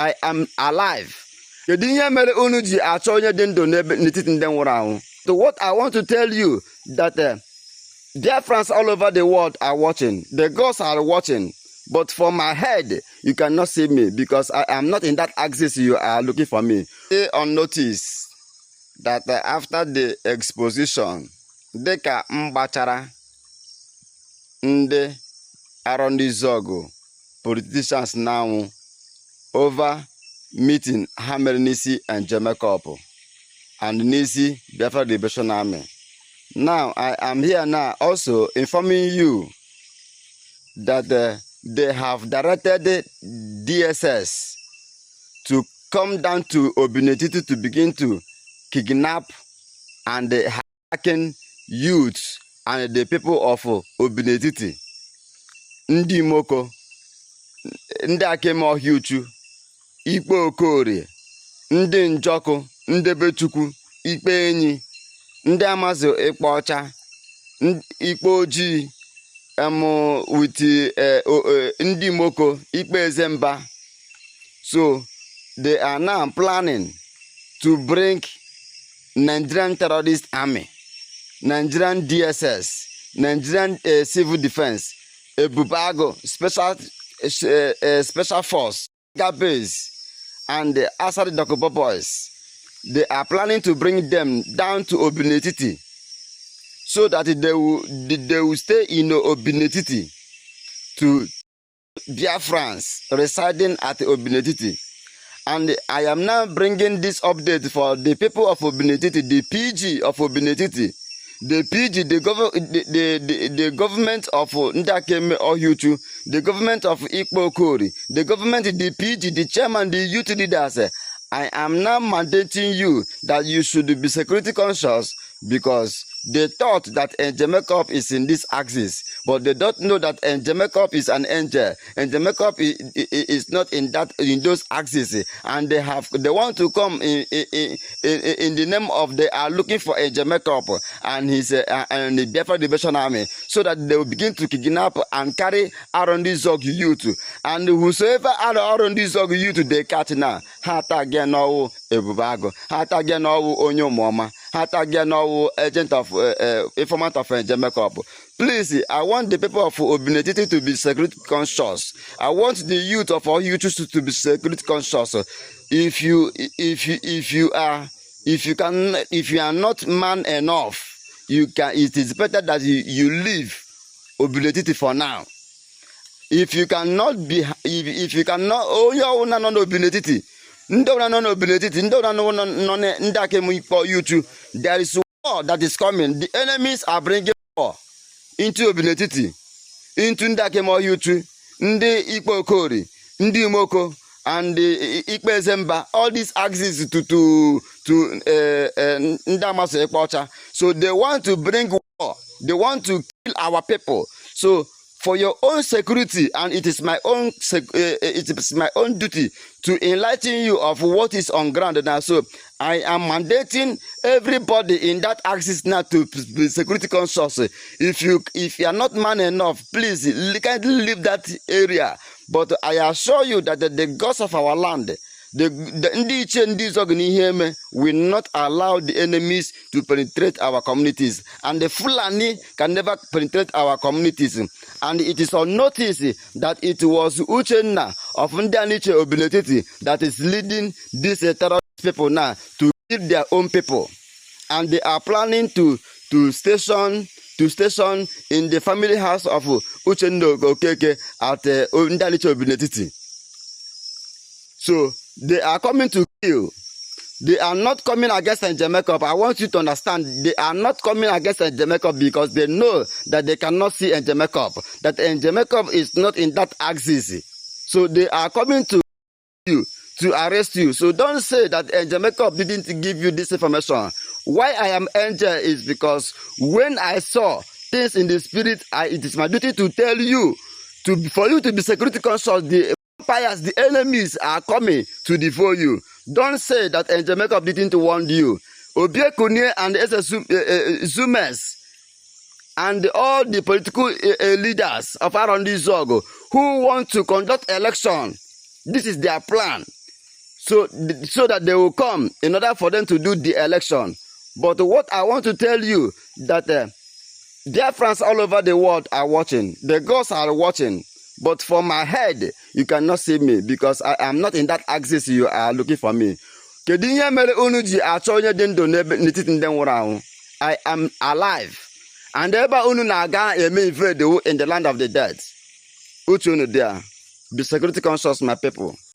I am alive. So what I want to tell you that dear friends all over the world are watching. The gods are watching. But for my head, you cannot see me because I am not in that axis you are looking for me. Stay on notice that after the exposition, deka mbachara nde arondizogo politicians now over meeting Hammer Nisi and Jamaica and Nisi Biafra Liberation Army. Now I am here now also informing you that they have directed DSS to come down to Obinetiti to begin to kidnap and hacking youths and the people of Obinetiti. Ndi Moko, Ndi Akemo Huchu, Ikpe Okorie, Ndị Njọkụ, Ndị Bechukwu, Ikpe Enyi, Ndị Amazo Ikpe Ọcha, Ikpe Ojii, with Ndị Moko, Ikpe Ezemba. So they are now planning to bring Nigerian terrorist army, Nigerian DSS, Nigerian civil defense, Bubago special force, base, and the Asad Dokubo boys. They are planning to bring them down to Obinetiti so that they will stay in Obinetiti to Biafrans residing at Obinetiti. And I am now bringing this update for the people of Obinetiti, the PG of Obinetiti, the PG, the government of Ndakeme Ohuchu, the government of Ikpo Kori, the government, the PG, the chairman, the youth leaders. I am now mandating you that you should be security conscious because they thought that Jamaica is in this axis, but they don't know that Jamaica is an angel, and Jamaica is not in those axes, and they want to come in the name of they are looking for Jamaica and his and the Biafra Liberation Army, so that they will begin to kidnap and carry around this Zog youth, and whosoever are around this Zog youth they catch now, hata again no Ebubago, hata again no Onyo Mama, hata again no agent of informant of Jamaica. Please, I want the people of Obinetiti to be security conscious. I want the youth of all youths to be security conscious. If you are not man enough, it is better that you leave Obinetiti for now. If you cannot, oh you not Obinetiti. There is war that is coming. The enemies are bringing war into Obinetiti, into Ndakemo Yutu, Ndi Ikpo Kori, Ndi Moko, and Ikpe Zemba. All these axes to Ndamaso Ekpocha. So they want to bring war. They want to kill our people. So for your own security, and it is my own duty to enlighten you of what is on ground now. So I am mandating everybody in that axis now to be security conscious. If you are not man enough, please kindly leave that area. But I assure you that the gods of our land, the will not allow the enemies to penetrate our communities, and the Fulani can never penetrate our communities. And it is on notice that it was Uchenna of Ndaniche Obinetiti that is leading these terrorist people now to kill their own people, and they are planning to station in the family house of Uchenna Okeke at Ndaniche Obinetiti. So they are coming to kill. They are not coming against Jamaica. I want you to understand, they are not coming against Jamaica because they know that they cannot see Jamaica, that Jamaica is not in that axis. So they are coming to you to arrest you. So don't say that Jamaica didn't give you this information. Why I am angel is because when I saw things in the spirit, it is my duty to tell you, for you to be security conscious. The empires, the enemies are coming to devour you. Don't say that Jamaica didn't warn you. Obiekune and Zumes and all the political leaders of Arondi Zogo who want to conduct election, this is their plan. so that they will come in order for them to do the election. But what I want to tell you that dear friends all over the world are watching. The gods are watching. But for my head, you cannot see me because I am not in that axis you are looking for me. I am alive. And ebe unu na-aga eme ife in the land of the dead. Uche unu there. Be security conscious, my people.